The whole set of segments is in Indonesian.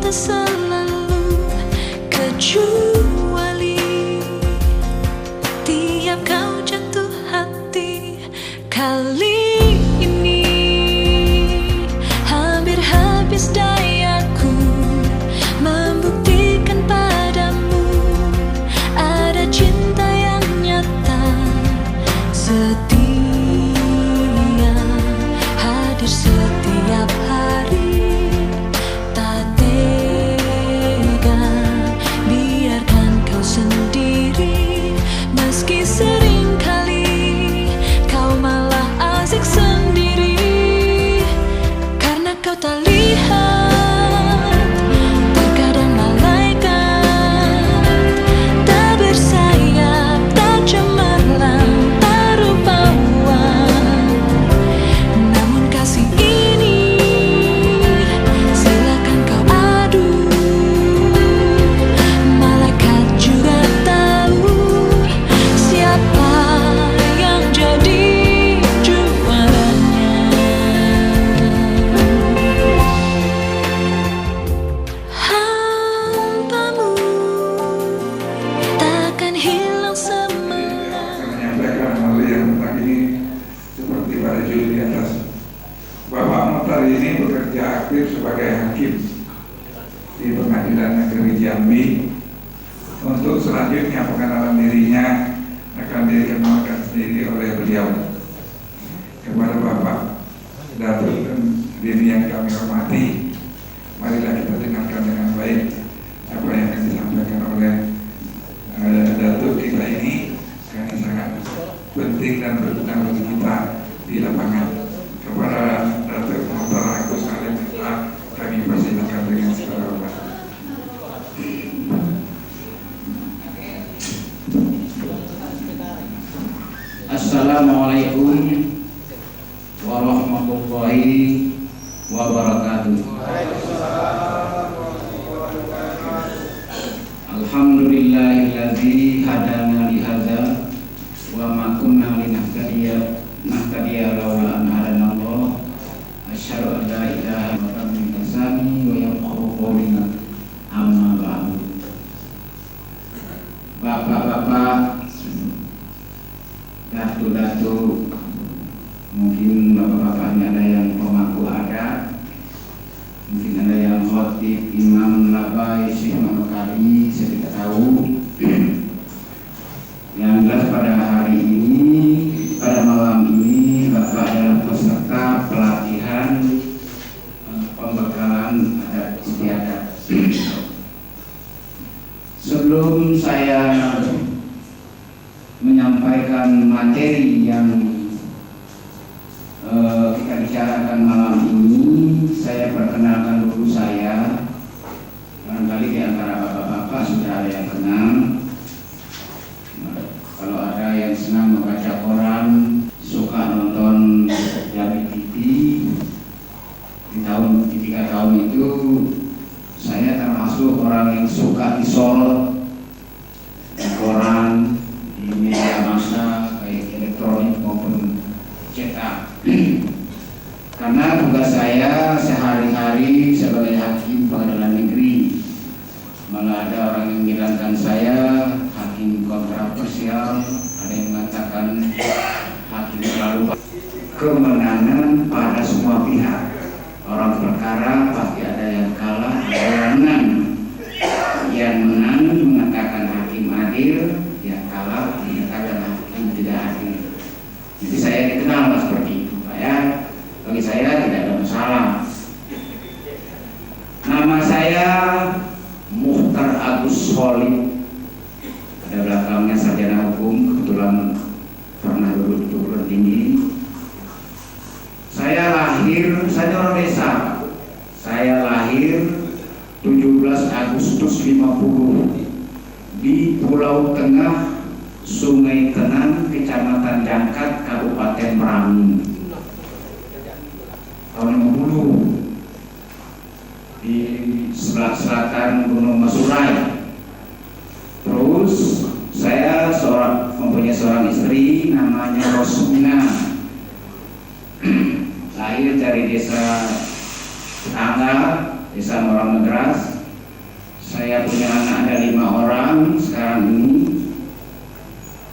tak selalu kecuali tiap kau jatuh hati. Kali ini hampir habis dayaku membuktikan padamu ada cinta yang nyata, setia, hadir setiap hari. Tak tega biarkan kau sendiri, meski sering kali kau malah asik sendiri. Karena kau tak lihat, terkadang malaikat tak bersayap, tak cemerlang, tak rupawan. Namun kasih ini silakan kau adu. Malaikat juga tahu siapa yang jadi juaranya. Hampamu takkan hilang semelang. Menyampaikan hal yang tentang ini seperti pada judul di atas. Bapak Muhtar ini bekerja aktif sebagai hakim di Pengadilan Negeri Jambi. Untuk selanjutnya pengenalan dirinya akan dikenalkan sendiri oleh beliau. Kepada Bapak Datuk dan diri yang kami hormati, marilah kita dengarkan dengan baik apa yang akan disampaikan oleh Datuk kita ini, karena sangat penting dan berguna bagi kita di lapangan. Kepada Datuk Muhtar Agus Salim Mehta, kami persilakan dengan segala hormat. Assalamualaikum warahmatullahi wabarakatuh. Alhamdulillahilladzi hadana li hadza wa ma kunna linahtadiya laula an hadanallah. Asyhadu an la ilaha illallah min lisani wa yafqahu qawli. Amma ba'du. Bapak-bapak, datu-datu, mungkin bapak-bapak ini ada yang pemangku adat, mungkin ada yang khotib, imam, labai, syekh, mamakari, saya tidak tahu. Yang jelas pada hari ini, pada malam ini, bapak adalah peserta pelatihan pembekalan adat istiadat. Sebelum saya menyampaikan materi yang kita bicarakan malam ini, saya perkenalkan dulu saya. Barangkali di antara bapak-bapak sudah ada yang kenal. Kalau ada yang senang membaca koran, suka nonton Jambi TV, di 3 tahun itu saya termasuk orang yang suka disorot di koran, di media massa baik elektronik maupun cetak. Karena tugas saya sehari-hari sebagai hakim pengadilan negeri. Malah ada orang yang bilangkan saya hakim kontroversial, ada yang mengatakan hakim terlalu kemenangan pada semua pihak. Orang perkara pasti ada yang kalah, ada yang menang. Yang menang mengatakan hakim adil, yang kalah mengatakan hakim tidak adil. Jadi saya dikenal seperti itu, Pak ya. Bagi saya tidak ada masalah. Nama saya Muhtar Agus Salim. Ada belakangnya sarjana hukum, kebetulan pernah duduk di perguruan tinggi. Saya orang desa. Saya lahir 17 Agustus 50 di Pulau Tengah, Sungai Tenang, Kecamatan Jangkat, Kabupaten Merangin. Tahun 50 di sebelah selatan Gunung Masurai. Terus saya mempunyai seorang istri namanya Rosmina. Lahir dari desa tetangga, desa Morang Negras, Saya punya anak ada 5 orang sekarang ini.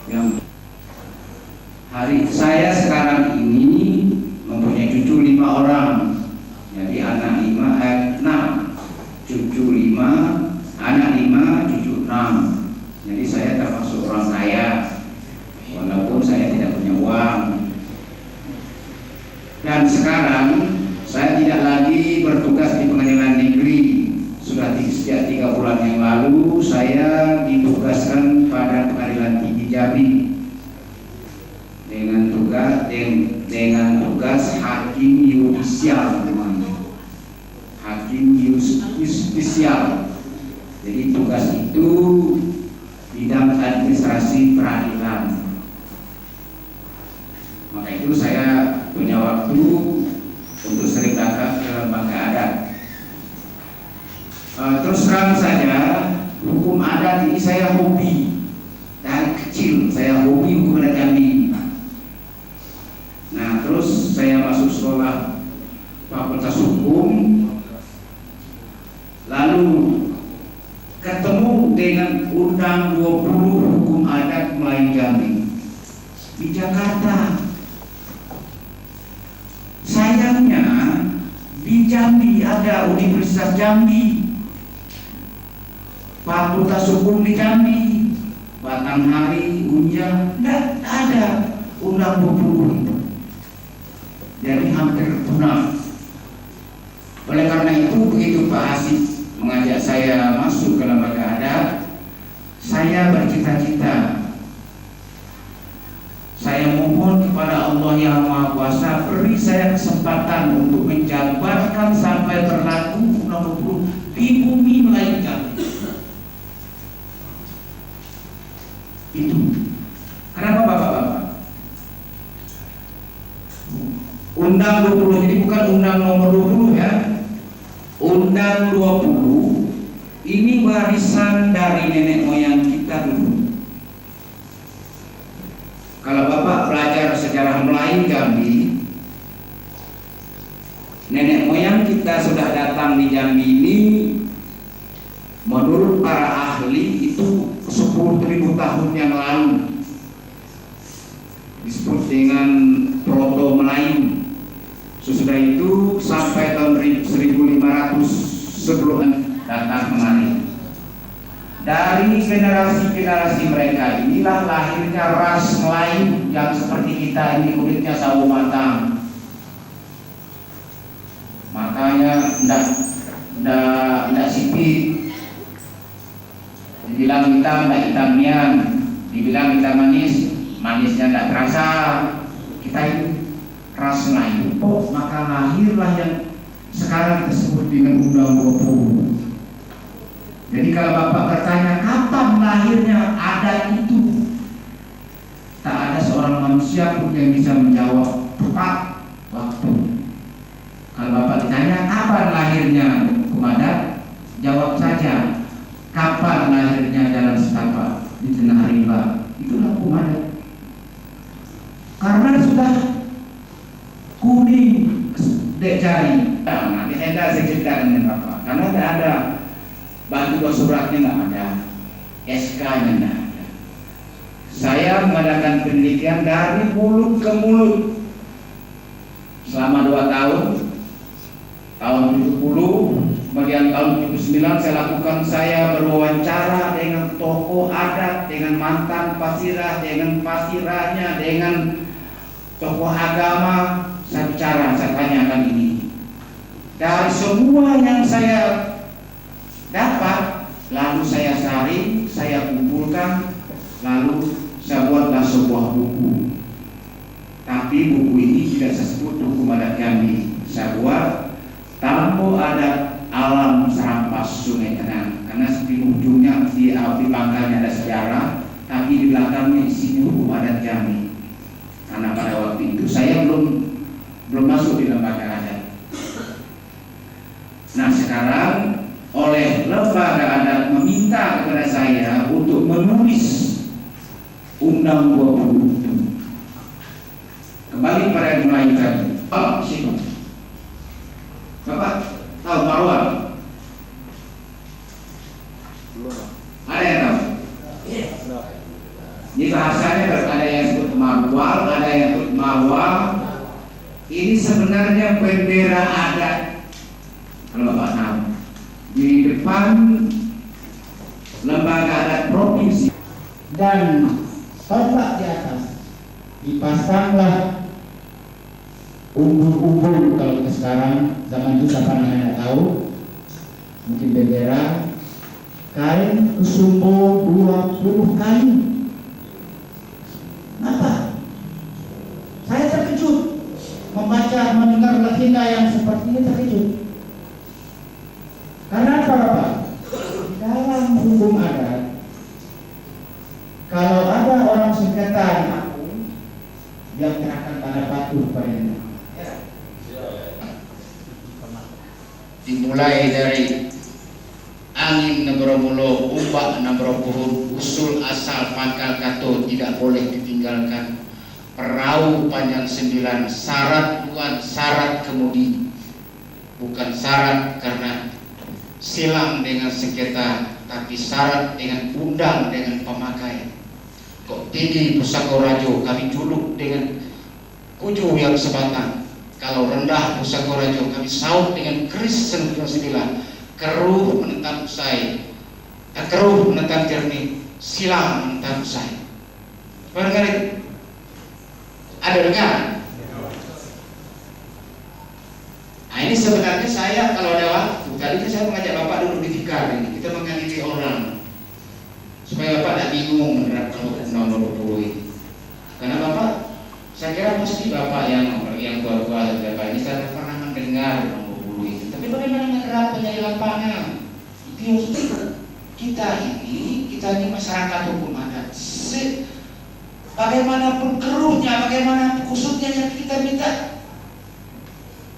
Yang saya sekarang ini mempunyai cucu 5 orang. Jadi anak 6, cucu 5, anak 5, cucu 6. Jadi saya termasuk orang kaya, walaupun saya tidak punya uang. Dan sekarang saya tidak lagi bertugas di pengadilan negeri. Sudah sejak 3 bulan yang lalu saya ditugaskan pada pengadilan tinggi Jambi dengan tugas hakim yudisial, hakim yudisial. Jadi tugas itu bidang administrasi peradilan. Maka itu saya punya waktu untuk sering datang ke lembaga adat. Terus terang saja, hukum adat ini saya hobi. Dari kecil saya hobi hukum adat Jambi. Nah, terus saya masuk sekolah Fakultas Hukum, lalu ketemu dengan Undang 20 Hukum Adat Melayu Jambi di Jakarta. Sayangnya di Jambi ada Universitas Jambi, Fakultas Hukum di Jambi, Batanghari, Unja, tidak ada Undang 20 itu. Jadi hampir punah. Oleh karena itu, begitu Pak Hasid mengajak saya masuk ke lembaga adat, saya bercita-cita. Saya mohon kepada Allah Yang Maha Kuasa, beri saya kesempatan untuk menjabarkan sampai berlaku Undang 20 di bumi Melayu Jambi. Itu. Kenapa Bapak-Bapak? Undang 20 ini bukan undang nomor 20 ya. Undang 20 ini warisan dari nenek moyang kita dulu. Kalau Bapak belajar sejarah Melayu Jambi, nenek moyang kita sudah datang di Jambi ini, menurut para ahli itu 10.000 tahun yang lalu, disebut dengan Proto Melayu. Sesudah itu sampai tahun 1500 sebelum datang kemari. Dari generasi-generasi mereka inilah lahirnya ras Melayu yang seperti kita ini, kulitnya sawo matang. Makanya tidak sipit. Dibilang hitam, tidak hitamnya. Dibilang hitam manis, manisnya tidak terasa. Kita itu ras Melayu. Oh, maka lahirlah yang sekarang disebut dengan Undang 20. Jadi kalau Bapak bertanya kapan lahirnya adat itu, tak ada seorang manusia pun yang bisa menjawab tepat waktu. Kalau Bapak ditanya kapan lahirnya hukum adat, jawab saja kapan lahirnya Jalan Setapak di Tengah Rimba. Itulah hukum adat. Karena sudah kuning dek jari. Nah, nanti saya ceritakan dengan Bapak. Karena tidak ada bantuan suratnya, nggak ada, SK-nya nggak ada. Saya mengadakan penelitian dari mulut ke mulut selama 2 tahun. Tahun 70, kemudian tahun 79 saya berwawancara dengan tokoh adat, dengan mantan pasirah, dengan pasirahnya, dengan tokoh agama. Saya bicara, saya tanyakan ini. Dari semua yang saya dapat, lalu saya saring, saya kumpulkan, lalu saya buatlah sebuah buku. Tapi buku ini tidak saya sebut hukum adat Jambi. Saya buat Tampo Adat Alam Serampas Sungai Tenang, karena di ujungnya di pangkalnya ada sejarah, tapi di belakangnya isinya hukum adat Jambi. Karena pada waktu itu saya belum masuk di lembaga adat. Nah, sekarang oleh lembaga adat meminta kepada saya untuk menulis Undang 20 itu. Kembali pada yang Melayu tadi. Oh, sini. Bapak tahu Marwan? bahasanya ada yang disebut marwal, ada yang disebut marwal. Ini sebenarnya bendera adat, kalau Bapak tahu, di depan lembaga adat provinsi. Dan tombak di atas dipasanglah umbul-umbul. Kalau kita sekarang zaman itu siapa namanya tahu, mungkin bendera, kain kesumbo 20 kain. Kenapa? Saya terkejut mendengar legenda yang seperti ini, terkejut. Karena apa, Bapak? Di dalam hukum adat, kalau ada orang sengketa di aku, dia menyerahkan tanda patuh padanya. Dimulai dari angin nebromulo, umbak nebropuhun, usul asal pangkal kato tidak boleh ditinggalkan. Perahu panjang 9, syarat luan, syarat kemudi. Bukan syarat karena silang dengan sengketa, tapi syarat dengan undang dengan pemakaian. Kok tinggi pusaka rajo kami juluk dengan kuju yang sebatang. Kalau rendah pusaka rajo kami saut dengan keris 9. Keruh menentang usai, keruh menentang jernih, silang menentang usai. Barangkali ada dengar? Nah, ini sebenarnya saya kalau ada waktu, tadi saya mengajak Bapak duduk di tikar ini, kita mengadili orang supaya Bapak tidak bingung menerapkan hukum nomor 20 ini. Karena Bapak, saya kira mesti Bapak yang tua-tua Bapak ini saya pernah mendengar nomor 20 ini. Tapi bagaimana menerapkannya di lapangan? Itu yang kita ini masyarakat hukum adat. Bagaimanapun keruhnya, bagaimanapun kusutnya yang kita minta.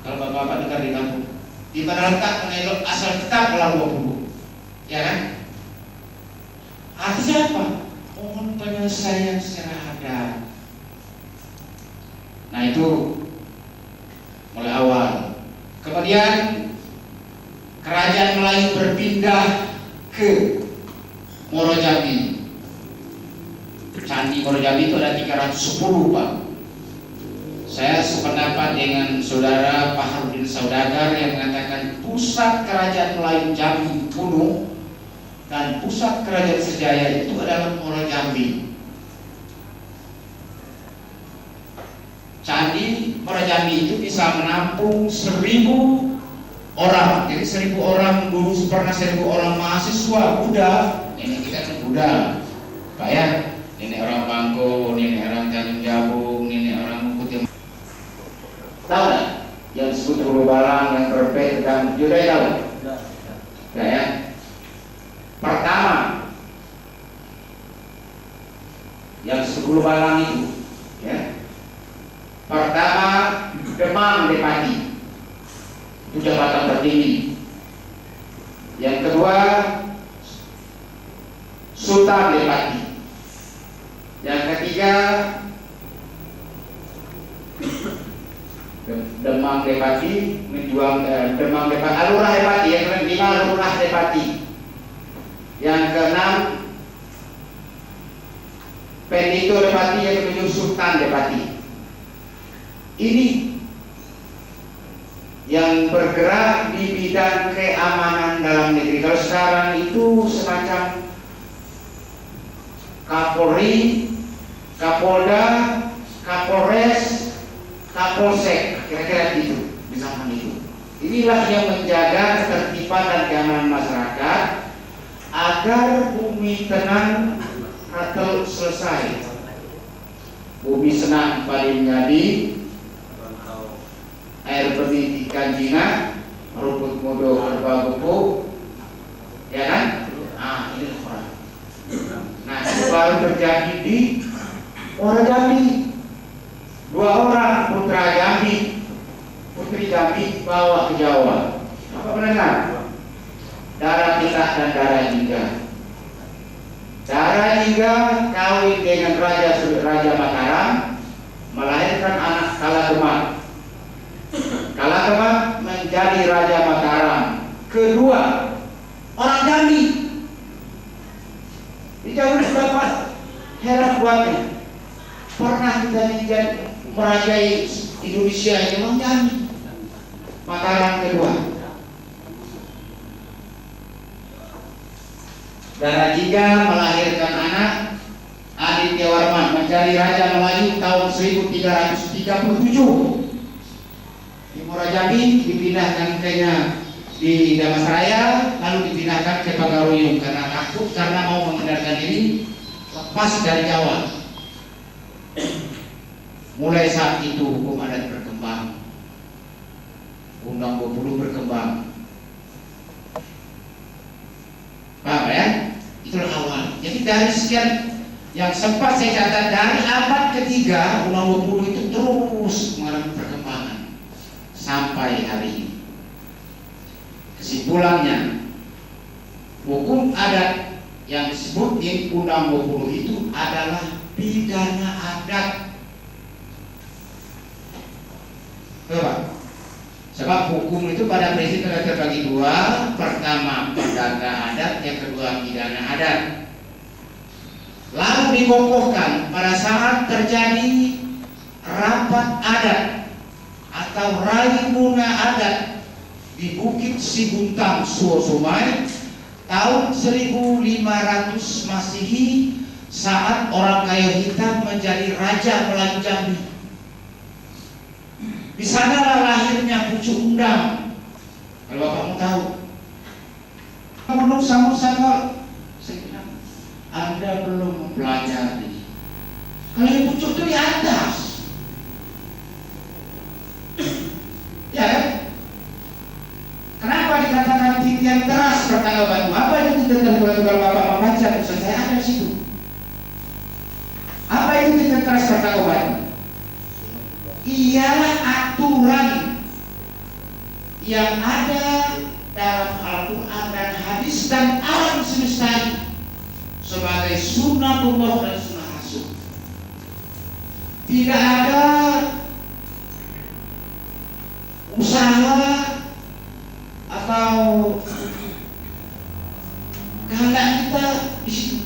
Kalau Bapak-Bapak dengar di kampung, di mana letak menelok asal kita keluar 20, ya kan? Artinya apa? Mohon penyelesaian secara adat. Nah itu mulai awal. Kemudian kerajaan Melayu berpindah ke Morojambi. Candi Morojambi itu ada 310, Pak. Saya sependapat dengan saudara Paharudin Saudagar yang mengatakan pusat kerajaan Melayu Jambi kuno dan pusat kerajaan Sejaya itu adalah Morojambi. Candi Morojambi itu bisa menampung 1000 orang. Jadi 1000 orang dulu pernah 1000 orang mahasiswa Buddha. Ini kita kan Buddha, Pak ya. Nenek orang Bangko, nenek orang Tanjung Jabung, nenek orang Putih. Tahu nggak? Yang disebut Hulu Balang, yang berpet dan Yudai tahu? Nah, ya. Pertama, yang disebut Hulu Balang itu, ya. Pertama, Demang Depati, itu jabatan tertinggi. Yang kedua, Sultan Depati. Yang ketiga, Demang Depati menjual Demang Depati, Alurah Depati, yang kelima Alurah Depati. Yang keenam, Pendito Depati, yang ketujuh Sultan Depati. Ini yang bergerak di bidang keamanan dalam negeri. Kalau sekarang itu semacam Kapolri, Kapolda, Kapolres, Kapolsek, kira-kira itu di zaman itu. Inilah yang menjaga ketertiban dan keamanan masyarakat agar bumi tenang atau selesai. Bumi senang paling ngadi, air benih ikan jina, rumput mudo berbagupu, ya kan? Ah, ini orang. Nah, itu baru terjadi di Morojambi. 2 orang putra Jambi, putri Jambi bawa ke Jawa. Apa benar? Darah Pitah dan Darah Jingga. Darah Jingga kawin dengan Raja Mataram, melahirkan anak Kalagemak. Kalagemak menjadi Raja Mataram. Kedua, orang Jambi. Di Jawa berapa Heran buatnya. Pernah kita merajai Indonesia ini menyanyi Mataram kedua. Darajiga melahirkan anak Aditya Warman menjadi Raja Melayu tahun 1337. Di Murajambi dipindahkan di Damasraya, lalu dipindahkan ke Pagaruyung karena takut, karena mau menghindarkan diri lepas dari Jawa. Mulai saat itu hukum adat berkembang, Undang 20 berkembang. Paham ya? Itulah awal. Jadi dari sekian yang sempat saya catat dari abad ketiga, Undang 20 itu terus mengalami perkembangan sampai hari ini. Kesimpulannya, hukum adat yang disebut di Undang 20 itu adalah pidana adat. Coba. Sebab hukum itu pada prinsipnya terbagi dua. Pertama perdata adat, yang kedua pidana adat. Lalu dikokohkan pada saat terjadi rapat adat atau raimuna adat di Bukit Sibuntang, Suosomai tahun 1500 Masehi, saat orang kayu hitam menjadi Raja Melayu Jambi. Di sanalah lahirnya Pucuk Undang. Kalau Bapak mau tahu, menurut Samur Sanggol, saya bilang, Anda belum mempelajari. Kalau yang pucuk itu di atas, ya kan? Kenapa dikatakan titian teras bertangga batu? Apa itu titian teras batu? Kalau Bapak membaca tulisan saya ada di situ. Apa itu titian teras bertangga batu? Ialah aturan yang ada dalam Al-Quran dan hadis dan alam semesta ini sebagai sunnatullah dan sunnah rasul. Tidak ada usaha atau kehendak kita di situ.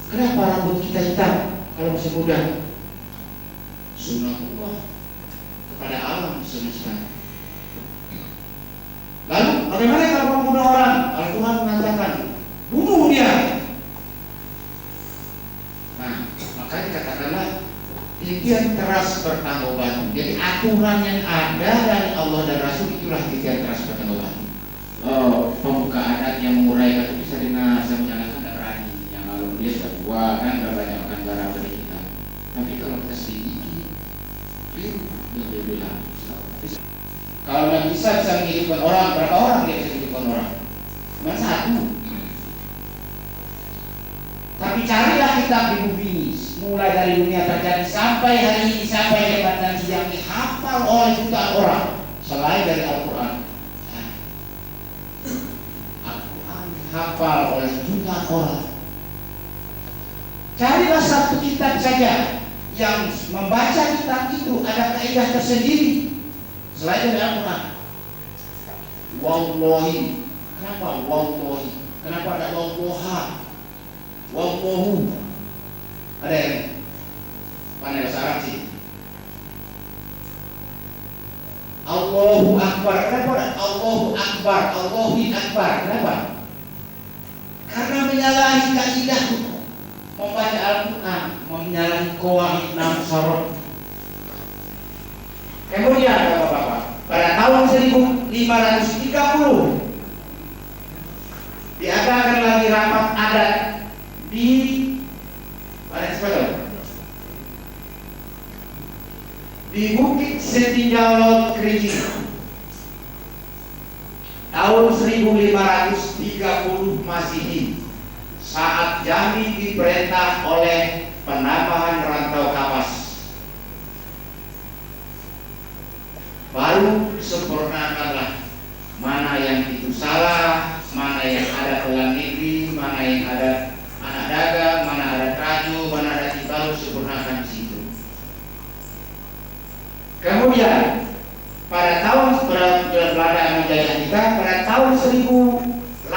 Kenapa rambut kita hitam kalau masih muda? Sunnatullah kepada alam semesta. Lalu bagaimana kalau membunuh orang? Al-Quran mengatakan bunuh dia. Nah, maka dikatakanlah titian teras bertangga batu. Jadi aturan yang ada dari Allah dan Rasul itulah titian teras bertangga batu. Pemuka adat yang menguraikan itu bisa saya menyalahkan tidak berani. Yang lalu dia sudah tua kan, sudah banyak makan garam dari kita. Tapi kalau kita sedikit dia bilang, kalau yang bisa menghidupkan orang, berapa orang dia bisa menghidupkan orang? Cuma satu. Tapi carilah kitab di bumi, mulai dari dunia terjadi sampai hari ini, sampai hebat dan yang dihafal oleh jutaan orang selain dari Al-Quran. Al-Quran dihafal oleh jutaan orang. Carilah satu kitab saja yang membaca kitab itu ada kaidah tersendiri selain dari Al-Quran. Wallahi. Kenapa wallahi? Kenapa ada wallaha? Wallahu. Ada yang pandai bahasa Arab sih. Allahu Akbar. Kenapa ada Allahu Akbar? Allahu Akbar. Kenapa? Karena menyalahi kaidah membaca Al-Quran, menyalahi qawaid 6 syarat. Kemudian Bapak-bapak, pada tahun 1530 diadakan lagi rapat adat di Bukit Setinjalon Kerinci tahun 1530 Masehi, saat Jambi diperintah oleh penambahan rantau kapas. Baru disempurnakanlah mana yang itu salah, mana yang ada pelan negeri, mana yang ada anak dagang, mana ada traju, mana ada tibalu, sempurnakan di situ. Kemudian pada tahun Belanda menjajah kita, pada tahun 1842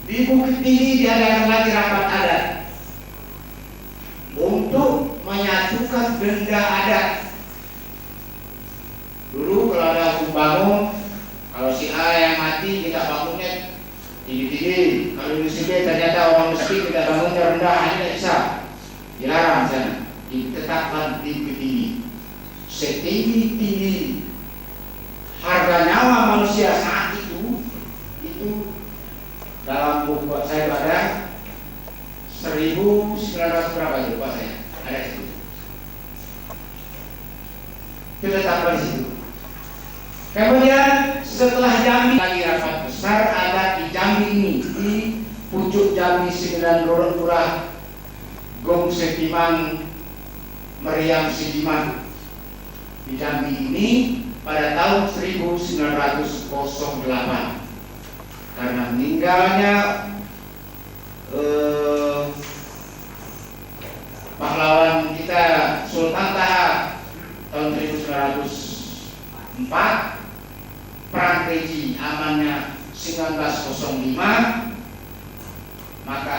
Di Bukit Tinggi diadakan lagi rapat adat untuk menyatukan denda adat. Dulu kalau ada bangun, kalau si A yang mati kita bangunnya tinggi-tinggi, kalau di sini ternyata orang miskin kita bangunnya rendah, tidak bisa, dilarang sana. Ditetapkan di Bukit Tinggi setinggi-tinggi harga nyawa manusia saat itu dalam buku saya ada 1.900 berapa itu Pak saya ada itu. Kita tambah di situ. Kemudian setelah Jambi lagi rapat besar ada di Jambi ini, di pucuk Jambi 9 Lurah Gong Setiman Meriam Sidiman di Jambi ini pada tahun 1908 karena meninggalnya pahlawan kita Sultan Taha tahun 1904, perang Keji amannya 1905, maka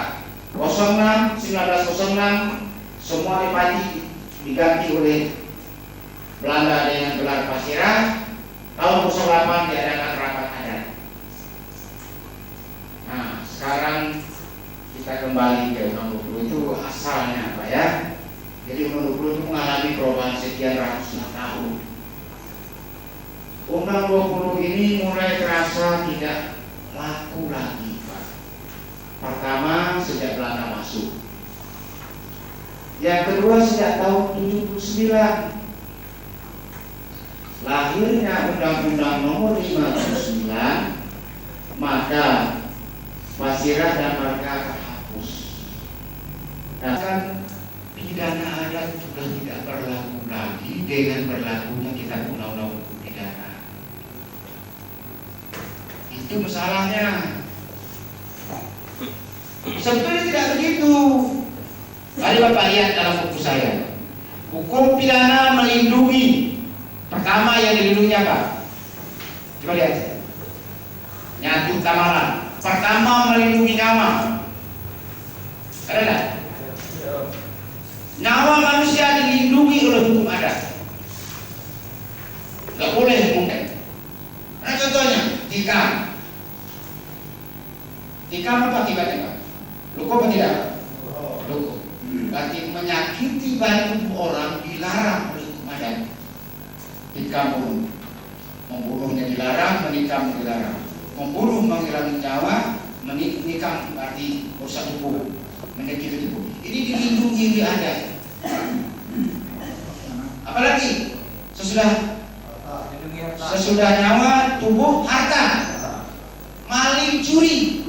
1906 semua diganti oleh Belanda dengan gelar Pasirah. Tahun 08 diadakan rapat adat. Nah, sekarang kita kembali ke Undang 20 itu asalnya Pak ya. Jadi Undang 20 itu mengalami perubahan sekian ratus tahun. Undang 20 ini mulai terasa tidak laku lagi Pak. Pertama sejak Belanda masuk. Yang kedua sejak tahun 79 lahirnya Undang-Undang Nomor 59, maka Pasirah dan Marga terhapus. Dan kan pidana adat sudah tidak berlaku lagi dengan berlakunya kitab undang-undang hukum pidana. Itu masalahnya. Sebetulnya tidak begitu. Mari Bapak lihat dalam buku saya. Hukum pidana melindungi. Pertama yang dilindungi apa? Coba lihat. Nyatu kamalan. Pertama melindungi nyawa. Ada tak? Nyawa manusia dilindungi oleh hukum adat. Gak boleh mungkin. Nah contohnya, tikam. Tikam apa tiba-tiba? Luka apa tidak? Luka. Berarti menyakiti badan orang dilarang oleh hukum adat. Tikam membunuhnya dilarang, menikam dilarang. Membunuh menghilangi nyawa, menikam berarti rusak tubuh, menyakiti tubuh. Ini dilindungi di adat. Apalagi sesudah nyawa, tubuh, harta, maling, curi,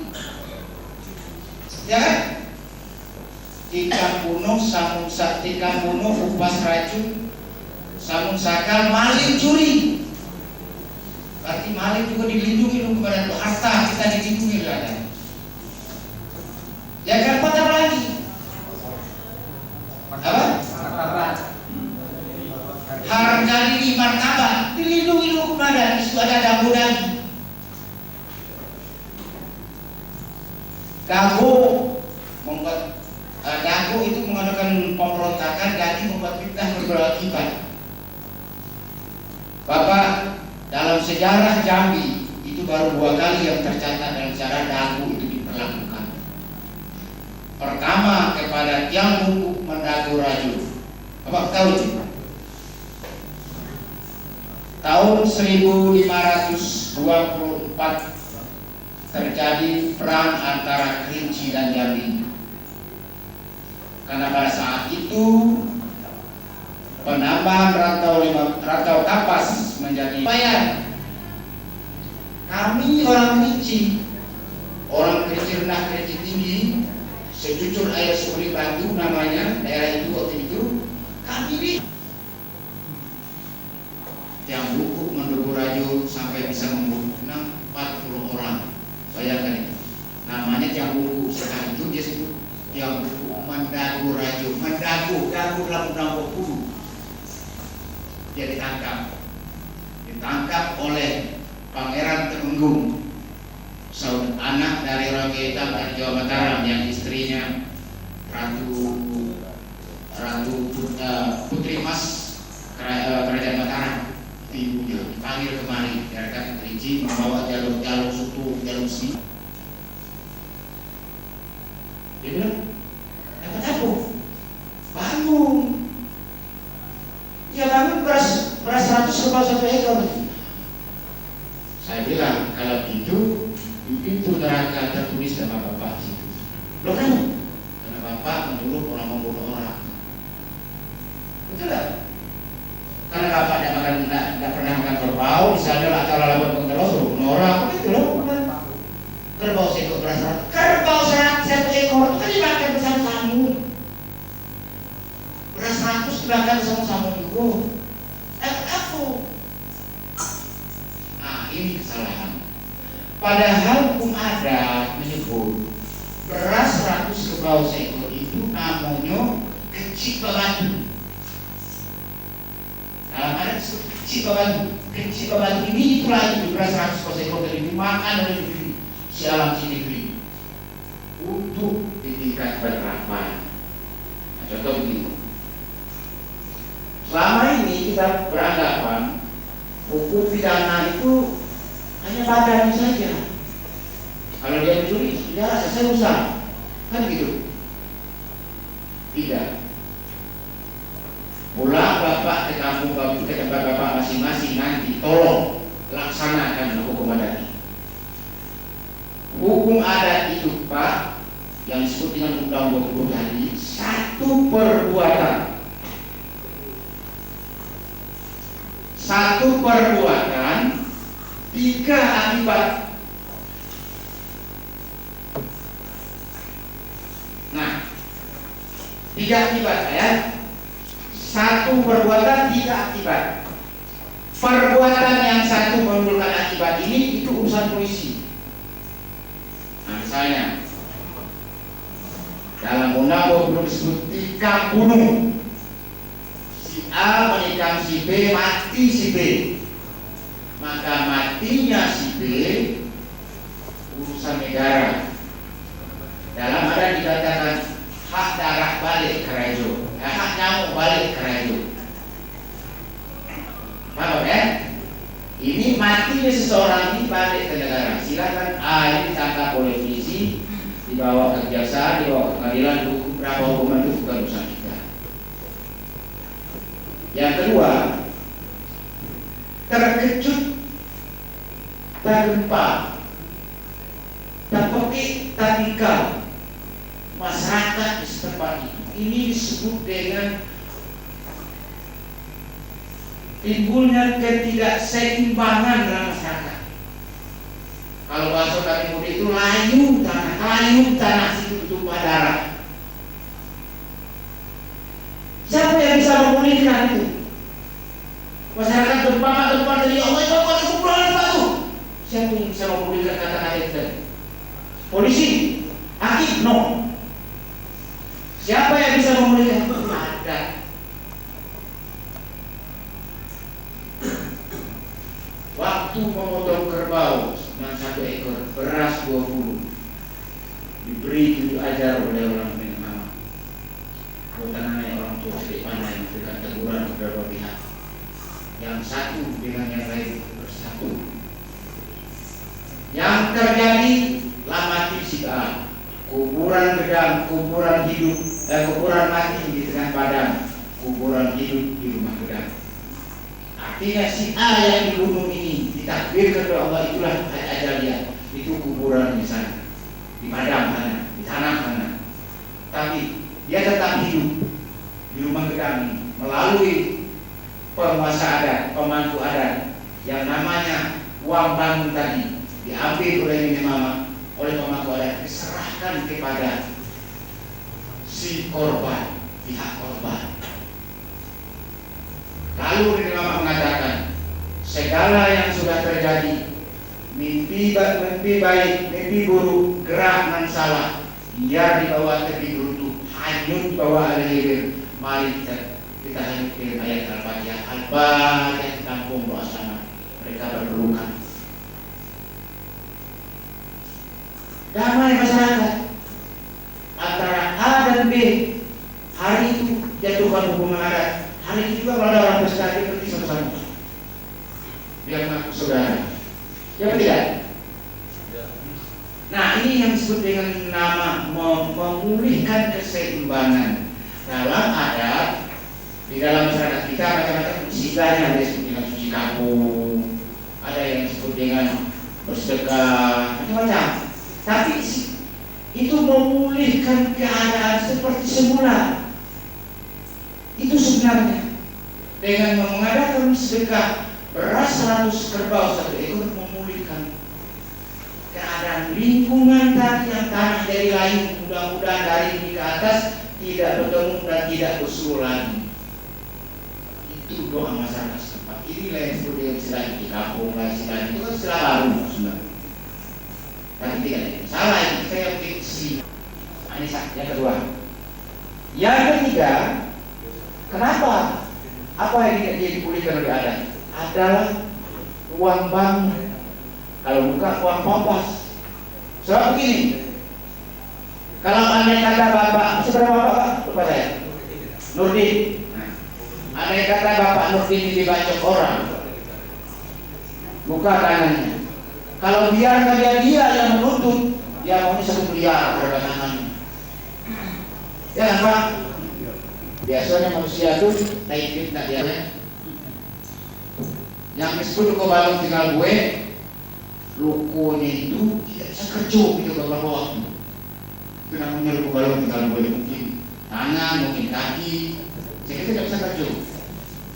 ya kan? Tikam bunuh, tikam bunuh, upas racun, samun sakal, maling, curi. Berarti maling juga dilindungi kepada harta kita dilindungi ada. Ya kan apa lagi? Apa? Harga diri martabat dilindungi kepada itu ada dagu lagi. Dagu membuat dagu itu mengadakan pemberontakan, jadi membuat fitnah berakibat. Bapak, dalam sejarah Jambi itu baru 2 kali yang tercatat dalam sejarah dagu itu diperlakukan. Pertama kepada Tiang Bungkuk Mendagu Raju. Bapak tahu itu? Tahun 1524 terjadi perang antara Kerinci dan Jambi. Karena pada saat itu penambahan rantau kapas menjadi bayar. Kami orang Kerinci rendah, Kerinci tinggi, sejucur air Suri Batu namanya daerah itu waktu itu. Kami ini yang Bungkuk Mendagu Raju sampai bisa membunuh 40 orang. Bayangkan itu. Namanya Tiang Bungkuk. Sekarang itu dia sebut Tiang Bungkuk Mendagu Raju. Mendagu dalam undang 20. Dia ditangkap oleh Pangeran Temenggung, anak dari orang Vietnam dari Jawa Mataram yang istrinya Putri Emas Kerajaan Mataram, ibunya dipanggil kemari dari Kerinci membawa jalur sutu, jalur si. Dia bilang, dapat apa? Bangun. Ya bangun beras 100 kepala 1 ekor. Saya bilang, kalau gitu di pintu neraka tertulis nama Bapak situ. Loh kenapa? Karena Bapak menyuruh orang membunuh orang. Betul tak? Karena Bapak tidak pernah makan kerbau, misalnya atau lawan pengeros, bunuh orang, begitu loh. Kerbau seekor beras 100. Kerbau 1 ekor itu kan dimakan bersama-sama. Beras 100 dimakan bersama-sama juga. Apa? Ini kesalahan. Padahal hukum adat menyebut beras 100 kerbau seekor itu namanya kecil batu. Dalam adat kecil batu. Kecil batu ini itulah itu beras 100 kerbau seekor itu dimakan oleh negeri si alam si negeri untuk ditingkat berapa. Nah, contoh begini. Selama ini kita beranggapan hukum pidana itu hanya badannya saja. Kalau dia mencuri, penjara selesai urusan, kan gitu? Tidak. Pulang Bapak ke kampung Bapak, ke tempat Bapak masing-masing, nanti tolong laksanakan hukum adat. Hukum adat itu Pak, yang disebut dengan Undang 20 tadi, satu perbuatan. Satu perbuatan, 3 akibat. Nah, 3 akibat ya. Satu perbuatan, 3 akibat. Perbuatan yang satu menimbulkan akibat ini itu urusan polisi. Nah, misalnya dalam Undang 20 disebut 3 bunuh. Si A menikam si B, mati si B. Maka matinya si B urusan negara. Dalam adat dikatakan hak darah balik ke raja, hak nyamuk balik ke raja. Paham ya? Ini matinya seseorang ini balik ke negara. Silakan ini ditangkap oleh polisi, dibawa ke kejaksaan, dibawa ke pengadilan, berapa hukuman itu bukan urusan kita. Yang kedua, terkejut, tergempa, terpekik, tertinggal masyarakat di setempat itu. Ini disebut dengan timbulnya ketidakseimbangan dalam masyarakat. Kalau bahasa kami muda itu layu tanah situ tumpah darah. Siapa yang bisa memulihkan itu? Masyarakat gempa dari Allah itu kok kumpulan batu. Siapa yang bisa memulihkan kata-kata itu? Polisi, hakim, no. Siapa yang bisa memulihkan itu? Ada. Waktu memotong kerbau dengan 1 ekor, beras 20, diberi tunjuk ajar oleh orang Myanmar. Bukannya orang tua sedikit pandai memberikan teguran beberapa pihak. Yang satu dengan yang lain bersatu. Yang terjadi lamati si A, kuburan gedang, kuburan hidup, kuburan mati di tengah padang, kuburan hidup di rumah gedang. Artinya si A yang dibunuh ini ditakdirkan oleh Allah, itulah ajal dia. Itu kuburan di sana, di padang sana, di tanah sana. Tapi dia tetap hidup di rumah gedang ini melalui penguasa adat, pemangku adat yang namanya uang bangun tadi diambil oleh nenek mama, oleh pemangku adat, diserahkan kepada si korban, pihak korban. Lalu nenek mama mengatakan, segala yang sudah terjadi, mimpi baik, mimpi buruk, gerak dan salah, biar dibawa tepi beruntung, hanyut bawa alir. Mari kita hanyutkan ayat Al-Fatihah. Al-Fatihah ditampung doa sana. Mereka berpelukan. saudara. Ya tidak? Nah, ini yang disebut dengan nama memulihkan keseimbangan. Dalam adat, di dalam masyarakat kita macam-macam istilahnya, ada yang disebut dengan suci kampung, ada yang disebut dengan bersedekah, macam-macam. Tapi itu memulihkan keadaan seperti semula. Itu sebenarnya dengan mengadakan sedekah beras 100 kerbau 1 ekor, memulihkan keadaan lingkungan tadi yang tanah dari lain, mudah-mudahan dari ini ke atas tidak bertemu dan tidak bersuluh lagi. Itu doa masyarakat setempat. Inilah yang disebut dengan istilah di kampung lah, istilah itu kan istilah baru sebenarnya. Tapi tidak ada salah, ini saya fiksi. Ini yang kedua. Yang ketiga, kenapa? Apa yang tidak dipulihkan oleh adat? Adalah uang bank. Kalau bukan uang pompas. Sebab begini, kalau andai kata bapak, seberapa bapak? Lupa saya. Nurdin. Andai kata bapak Nurdin dibacok orang, buka tangannya. Kalau biarkan dia yang menuntut, dia maunya 1 miliar pada tangannya. Ya kan Pak? Biasanya manusia itu taikit tak dia. Yang disebut luko balong tinggal gue, lukonya itu tidak bisa kerja gitu ke bawah. Itu namanya luko balong tinggal gue, mungkin tangan, mungkin kaki, saya tidak bisa kerja.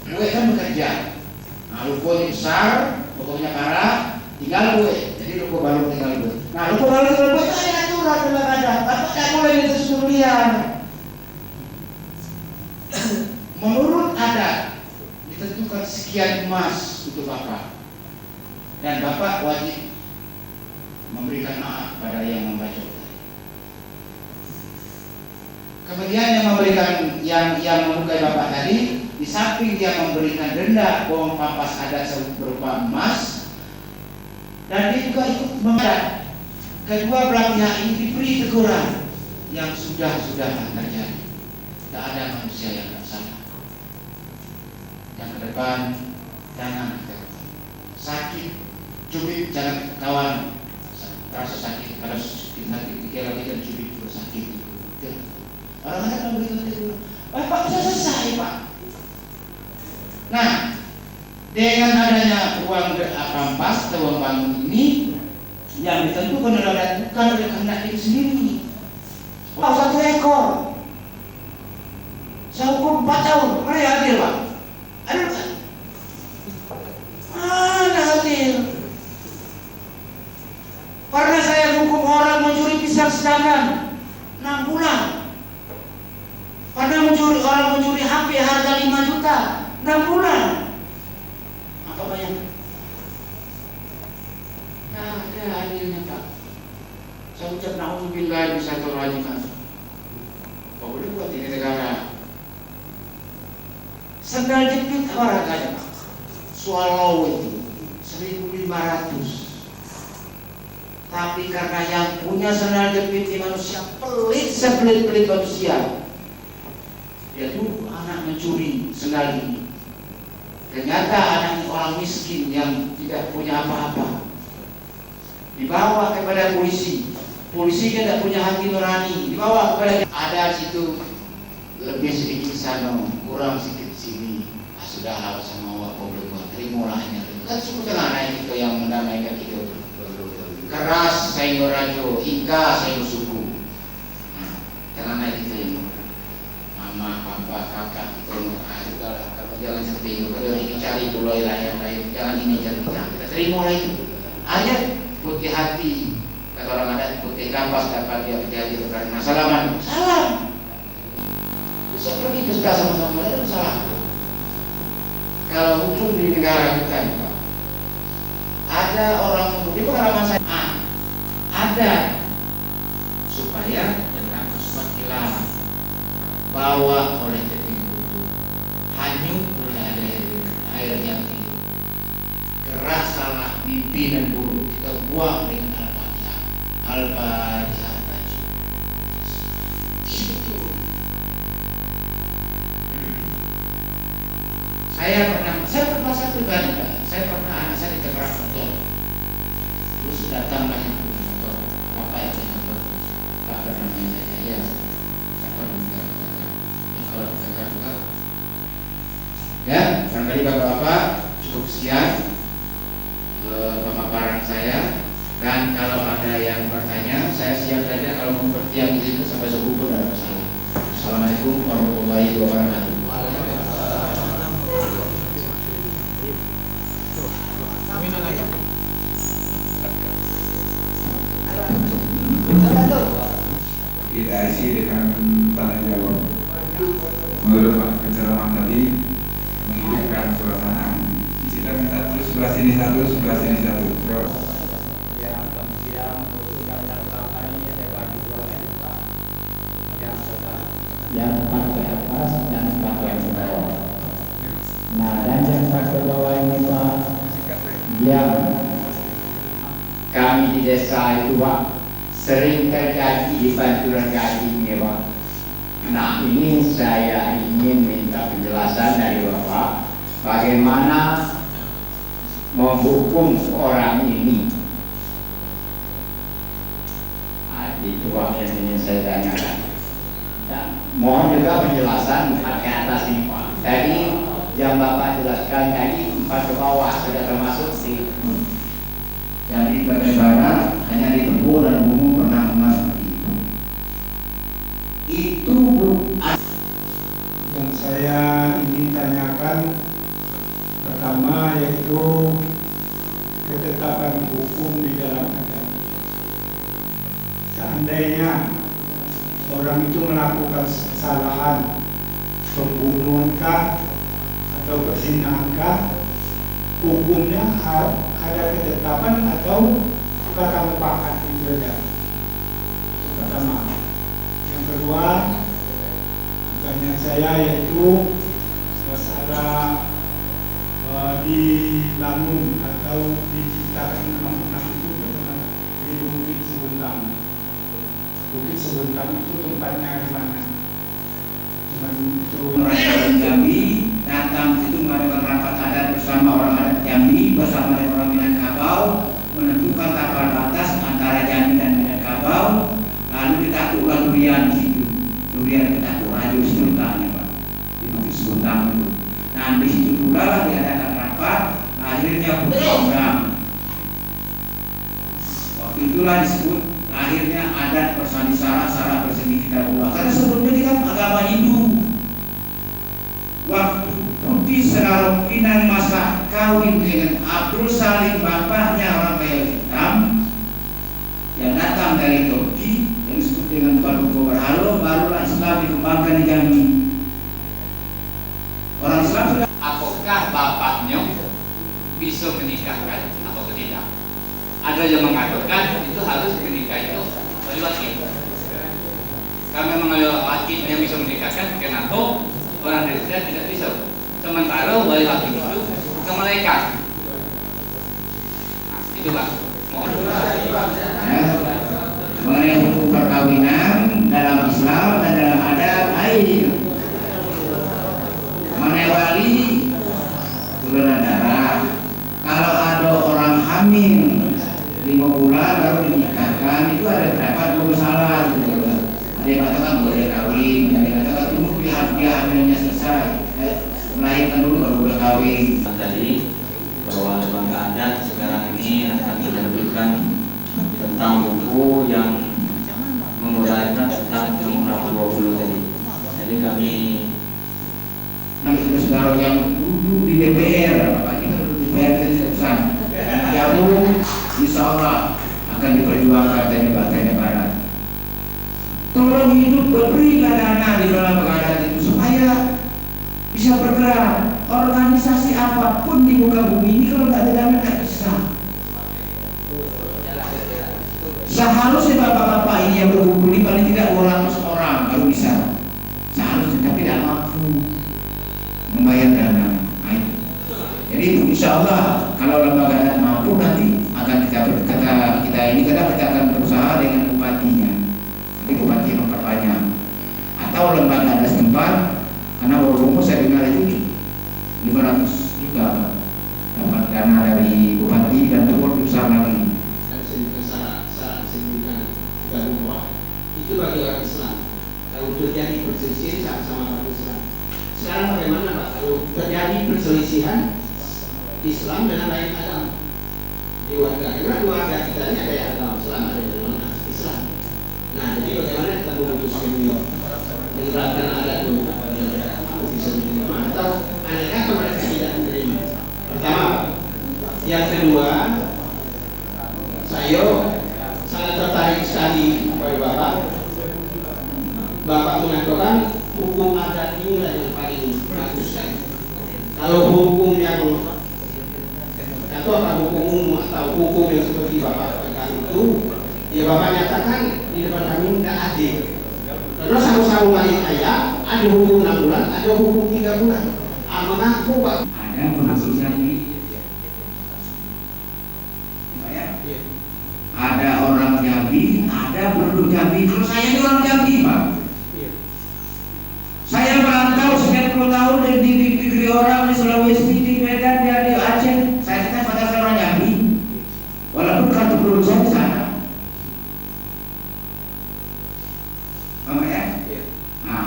Gue kan bekerja. Nah, lukonya besar, lukonya parah, tinggal gue. Jadi luko balong tinggal gue. Nah, luko balong tinggal gue itu ada aturan dalam adat. Apa tidak boleh itu 10 miliar? Menurut adat ditentukan sekian emas untuk bapak, dan bapak wajib memberikan maaf pada yang membacok. Kemudian yang memberikan yang melukai bapak tadi, di samping dia memberikan denda uang pampas adat berupa emas, dan dia juga ikut membayar. Kedua belah pihak ini diberi teguran yang sudah terjadi. Tak ada manusia yang tak salah. Yang ke depan jangan sakit, cubit jangan kawan terasa sakit. Kalau dikira kita cubit juga sakit itu. Orang akan memberikan teguran. Bapak bisa selesai Pak. Nah, dengan adanya uang pampas atau uang bangun ini yang ditentukan oleh adat, bukan oleh kehendak diri sendiri. 1 ekor. Saya hukum 4 tahun, mana yang adil Pak? Adil kan? Mana adil? Karena saya hukum orang mencuri pisang sedangkan 6 bulan. Karena orang mencuri HP harga 5 juta 6 bulan. Apa banyak? Nah, ada adilnya Pak. Saya ucap na'udzubillah bisatul rajim. Kau boleh buat ini negara. Sendal jepit apa harganya Pak? Swallow itu 1.500. Tapi karena yang punya sendal jepit ini manusia pelit, sepelit-pelit manusia, dia tuh anak mencuri sendal ini. Ternyata anak orang miskin yang tidak punya apa-apa, dibawa kepada polisi. Polisi tidak punya hati nurani, dibawa kepada ada situ lebih sedikit sana, kurang sedikit sini. Sudah harus sama awak boleh buat terimalah ini. Kan suku celana itu yang mendamaikan kita. Keras sayur rajo, ingka sayur suku. Nah, celana itu yang mama, papa, kakak itu. Sudahlah, kamu jangan seperti itu. Kalau ini cari pulau yang lain, jangan ini cari. Kita terimalah itu. Aja putih hati. Kata orang adat putih kampas dapat dia terjadi karena salaman. Salam. Bisa pergi ke sekolah sama-sama, ada salah. Kalau hukum di negara kita, Pak, ada orang di pengalaman saya, ada supaya dengan semakin lama bawa oleh tebing butuh, hanyut oleh air yang hidup, keras salah mimpi dan buruk kita buang dengan Al-Fatihah. Al-Fatihah baca. Itu. Saya pernah pribadi Pak. Saya pernah anak saya ditabrak motor, terus datanglah yang punya motor, bapak yang punya motor, Pak pernah main saja, ya, saya pernah juga. Kalau kita juga, ya, barangkali bapak-bapak cukup sekian pemaparan saya. Dan kalau ada yang bertanya, saya siap saja kalau mau berdiam di situ sampai subuh pun tidak ada masalah. Assalamualaikum warahmatullahi wabarakatuh. Kita isi dengan tanya jawab. Menurut Pak penceramah tadi menghidupkan suasana. Kita minta terus sebelah sini satu, sebelah sini satu. Jawab. Yang kemudian untuk yang pertama ini ada bagi dua lagi Pak. Yang empat ke atas dan empat yang ke bawah. Nah, dan yang empat ke bawah ini Pak, yang kami di desa itu Pak sering terjadi di Pancuran Gading ya Pak. Nah, ini saya ingin minta penjelasan dari Bapak bagaimana menghukum orang ini. Itu yang ingin saya tanyakan. Dan mohon juga penjelasan empat ke atas ini Pak. Tadi yang Bapak jelaskan tadi empat ke bawah sudah termasuk di. Jadi bagaimana hanya ditempuh dan umum pernah seperti itu. Itu bukan. Yang saya ingin tanyakan pertama yaitu ketetapan hukum di dalam agama. Seandainya orang itu melakukan kesalahan, pembunuhankah atau perzinahankah, hukumnya ada ketetapan atau kata mufakat itu saja. Pertama. Yang kedua, pertanyaan saya yaitu masalah dibangun atau diciptakan undang-undang itu di Bukit Sebuntang. Bukit Sebuntang itu tempatnya di mana? Cuman itu Orang Jambi datang situ mengadakan rapat adat bersama orang adat Jambi bersama dengan orang Minangkabau menentukan tapal batas antara Jambi dan Minangkabau, lalu ditakluklah durian di situ. Durian ditakluk Raja Sultan ya Pak, di Bukit Sebuntang itu. Nah di situ pula lah diadakan rapat, akhirnya program. Waktu itulah disebut akhirnya adat bersani syarat berseni kita pula. Karena sebelumnya kita agama Hindu. Waktu Putih Seralompinan masa kawin dengan Abdul Salim bapaknya orang kaya hitam yang datang dari Turki yang disebut dengan Paduka Berhalo, barulah Islam dikembangkan di Jambi. Orang Islam sudah. Apakah bapaknya bisa menikahkan atau tidak? Ada yang mengatakan itu harus menikah itu wali wakil. Kalau memang wali wakil yang bisa menikahkan, kenapa orang Indonesia tidak bisa? Sementara wali wakil itu ke malaikat. Nah, itu Pak. Mohon. Mengenai hukum perkawinan dalam Islam dan dalam adat lain. Mengenai wali turunan darah. Kalau ada orang hamil 5 bulan baru dinikahkan, itu ada berapa dua masalah gitu. Ada yang katakan boleh kawin, ada yang katakan tunggu dia hamilnya selesai, melahirkan dulu baru boleh kawin. Tadi bahwa lembaga adat sekarang ini akan menerbitkan tentang buku yang menguraikan tentang Undang-Undang 20 tadi. Jadi kami saudara yang duduk di DPR, Pak, kita duduk di DPR itu pesan. Jauh, insya Allah akan diperjuangkan dari Partai Barat. Tolong hidup berikan dana di dalam adat itu supaya bisa bergerak. Organisasi apapun di muka bumi ini kalau nggak ada dana nggak bisa. Seharusnya bapak-bapak ini yang berkumpul ini paling tidak 200 orang baru bisa. Seharusnya tapi tidak mampu membayar dana. Jadi insya Allah kalau lembaga adat mampu nanti akan kita ini kita akan berusaha dengan bupatinya. Nanti bupati memperbanyak atau lembaga adat setempat, karena baru saya dengar itu 500 juta dapat dana dari bupati dan turun besar lagi. Itu bagi orang Islam. Kalau terjadi perselisihan sama-sama orang Islam. Sekarang bagaimana Pak? Kalau terjadi perselisihan Islam dengan lain agama di warga, karena keluarga kita ini ada yang agama Islam, ada yang non Islam. Nah, jadi bagaimana kita memutuskan ini? Menerapkan adat itu, aku bisa menerima atau adakah mereka tidak menerima? Pertama, yang kedua, saya sangat tertarik sekali kepada Bapak. Bapak mengatakan hukum adat ini yang paling bagus sekali. Kalau hukum yang atau apa hukum umum atau hukum yang seperti Bapak pegang itu, ya Bapak nyatakan di depan kami tidak adil. Karena sama-sama main ayam, ada hukum 6 bulan, ada hukum 3 bulan. Mengaku Pak. Ada penghasilnya ini. Ada orang Jambi, ada penduduk Jambi. Kalau saya ini orang Jambi, Pak. Saya merantau sekian puluh tahun di negeri orang di Sulawesi, di Medan, di Aceh. Saya pada saya orang Jambi. Walaupun kartu penduduk saya di sana. Paham ya? Nah,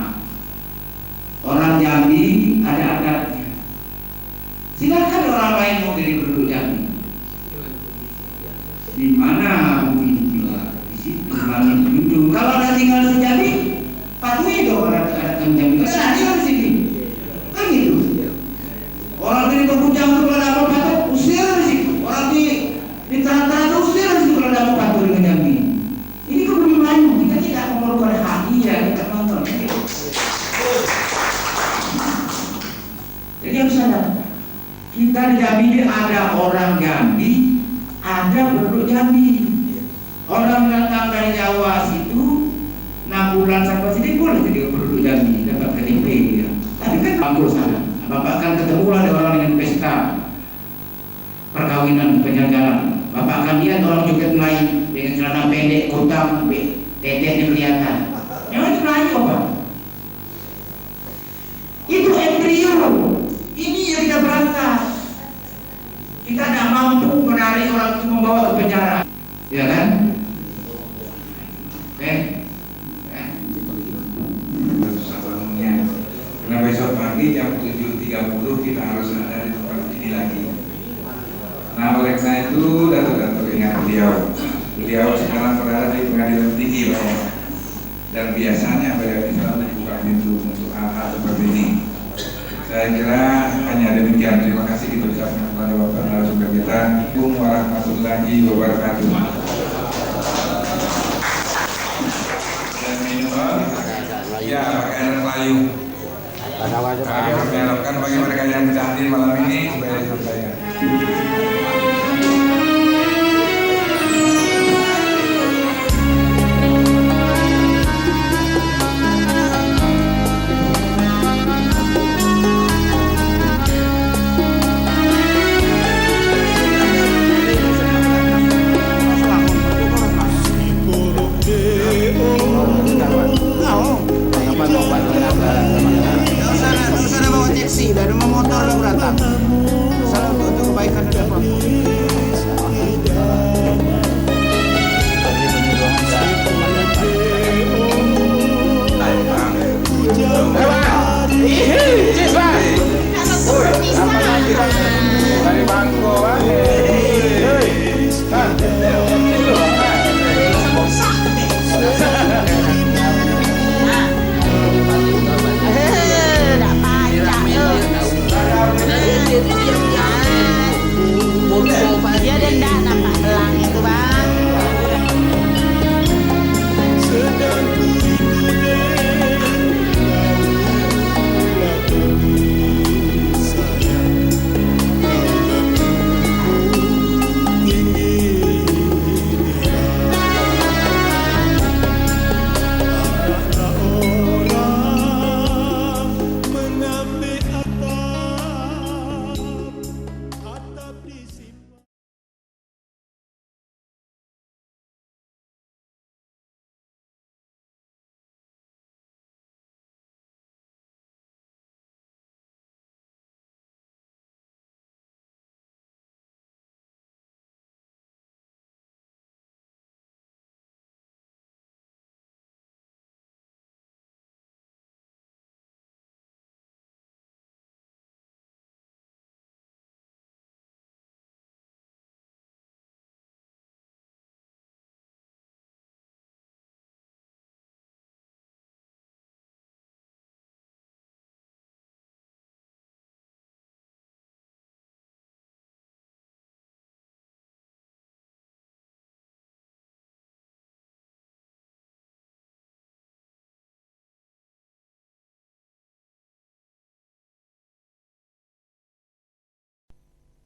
orang Jambi ada adatnya. Silakan orang lain mau jadi penduduk Jambi. Di mana mungkin juga di situ langit ujung. Kalau ada tinggal di Jambi, patuhi dong orang adat Jambi. Karena ada tinggal di sini, kan gitu. Orang di Kebujang itu kalau ada patuh, usir di situ. Orang di Tanah itu usir di situ kalau ada patuh dengan Jambi. Ini kebudayaan Melayu. Kita tidak memerlukan hak iya, kita nonton. Jadi harus sadar, kita di Jambi ini ada orang Jambi, ada penduduk Jambi. Orang datang dari Jawa situ 6 bulan sampai sini boleh jadi penduduk Jambi, dapat KTP dia. Tapi kan bagus sana. Bapak akan ketemu ada orang dengan pesta perkawinan, penjagalan. Bapak akan lihat orang joget Melayu dengan celana pendek, kutang, teteknya kelihatan. Memang itu Melayu apa? Itu embrio. Ini yang kita berantas. Kita tidak mampu menarik orang itu membawa ke penjara, ya kan? Oke? Sebelumnya, karena besok pagi jam 7.30 kita harus ada di tempat ini lagi. Nah, oleh karena itu Datuk ingat beliau sekarang berada di pengadilan tinggi, Pak ya. Dan biasanya beliau ini selalu membuka pintu untuk hal-hal seperti ini. Saya kira hanya demikian. Terima kasih kita ucapkan kepada Bapak narasumber kita. Assalamualaikum warahmatullahi wabarakatuh. Dan minuman, ya pakai air Melayu. Kami harapkan bagi mereka yang tidak hadir malam ini supaya disampaikan.